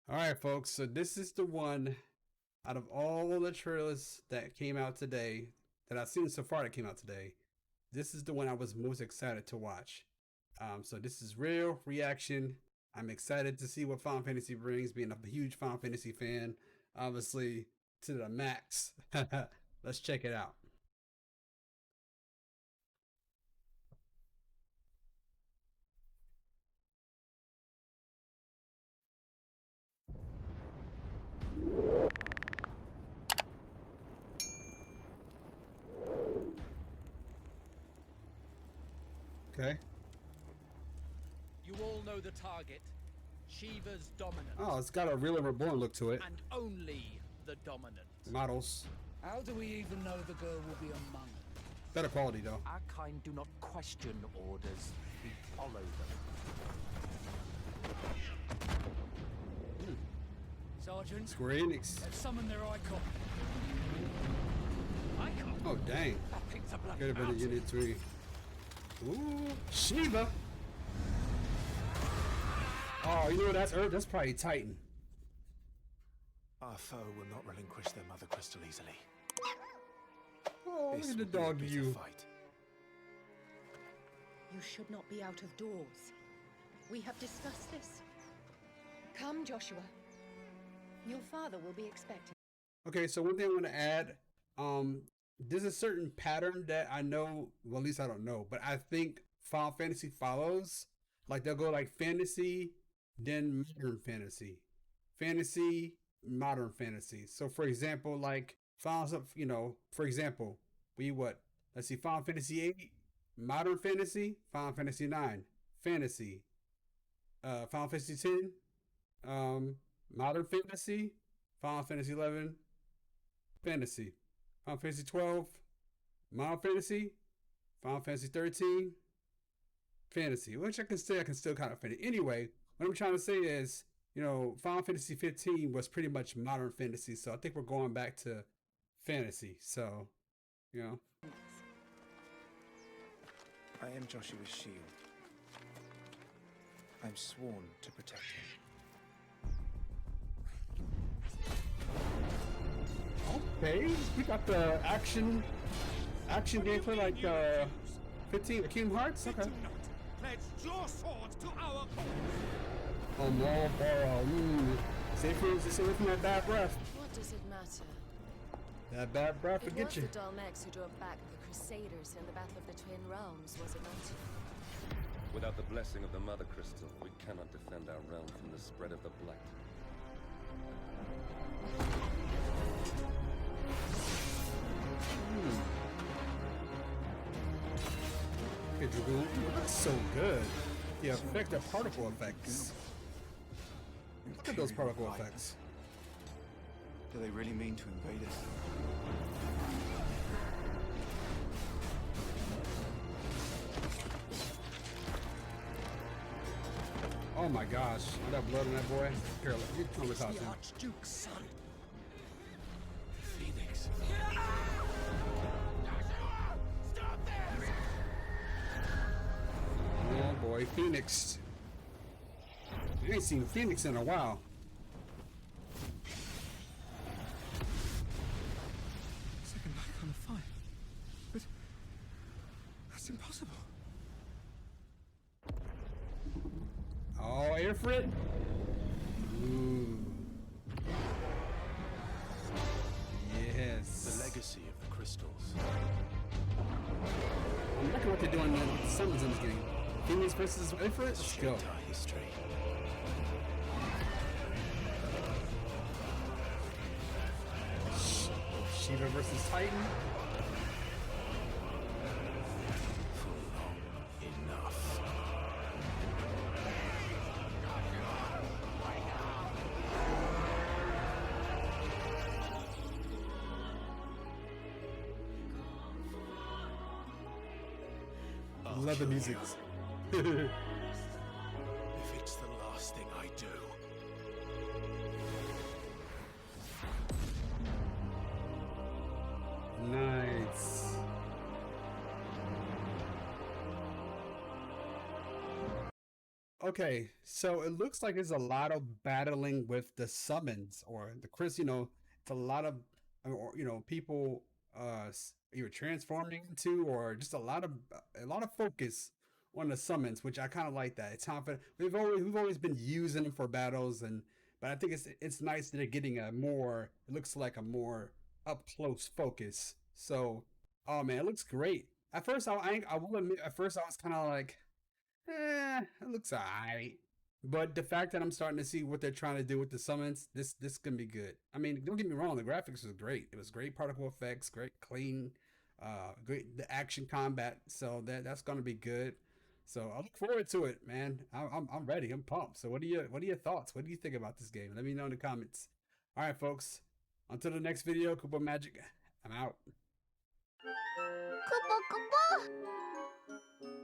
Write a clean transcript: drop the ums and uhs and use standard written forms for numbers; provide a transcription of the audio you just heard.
All right, folks. So this is the one out of all the trailers that came out today, that I've seen so far that came out today. This is the one I was most excited to watch. So this is real reaction. I'm excited to see what Final Fantasy brings, being a huge Final Fantasy fan, obviously to the max. Let's check it out. Okay. You all know the target. Shiva's dominant. Oh, it's got a Real Reborn look to it. And only the dominant. Models. How do we even know the girl will be among us? Better quality though. Our kind do not question orders, we follow them. Sergeant, Square Enix. let's summon their icon. Icon? Oh dang. That thing's a bloody Could have been a mountain. Unit 3. Ooh, Shiva. Oh, you know what? That's probably Titan. Our foe will not relinquish their mother crystal easily. Oh, This look at the will be a dog bitter view. fight. You should not be out of doors. We have discussed this. Come, Joshua. Your father will be expecting. Okay, so one thing I want to add, there's a certain pattern that I know, well, at least I don't know, but I think Final Fantasy follows. Like they'll go like fantasy, then modern fantasy, fantasy, modern fantasy. So for example, like Final, for example, let's see, Final Fantasy 8, modern fantasy, Final Fantasy 9, fantasy, Final Fantasy 10, modern fantasy, Final Fantasy 11, fantasy, Final Fantasy 12, modern fantasy, Final Fantasy 13, fantasy, which I can still kind of fit it. Anyway, what I'm trying to say is, Final Fantasy 15 was pretty much modern fantasy, so I think we're going back to fantasy. So, I am Joshua's shield. I'm sworn to protect him. Okay, we got the action gameplay like 15 Kingdom Hearts. Okay. Pledge your sword to our cause. Oh no, stay away from that bad breath. What does it matter? That bad breath will It get was you. the Dalmex who drove back the Crusaders in the Battle of the Twin Realms, was it not? Without the blessing of the Mother Crystal, we cannot defend our realm from the spread of the Blight. Okay, Dragoon. Ooh, that's so good. The effect of particle effects. Look at those particle effects. Do they really mean to invade us? Oh my gosh. You got blood on that boy? Here, you come and talk to him. Archduke's son. Phoenix. Stop this! Oh boy, Phoenix. I ain't seen Phoenix in a while. Second icon of fire. But that's impossible. Oh, Airfrit. Ooh. Yes. The legacy of the crystals. I'm liking what they're doing with the summons in this game. Phoenix versus Airfrit. Let's go. Shaped our history. Shiva versus Titan. For long enough. Love the music. If it's the last thing I do. Nice. Okay, so it looks like there's a lot of battling with the summons or the Chris. You know, it's a lot of, or people either transforming into, or just a lot of focus on the summons, which I kind of like that. It's time for we've always been using them for battles, but I think it's nice that they're getting a more, it looks like a more up close focus. So, oh man, it looks great. At first, I will admit, at first I was kind of like, it looks alright. But the fact that I'm starting to see what they're trying to do with the summons, this can be good. I mean, don't get me wrong, the graphics was great. It was great particle effects, great clean, great the action combat. So that's gonna be good. So I look forward to it, man. I'm ready. I'm pumped. So what are your thoughts? What do you think about this game? Let me know in the comments. All right, folks. Until the next video, KupoMagic. I'm out. Kupo Kupo!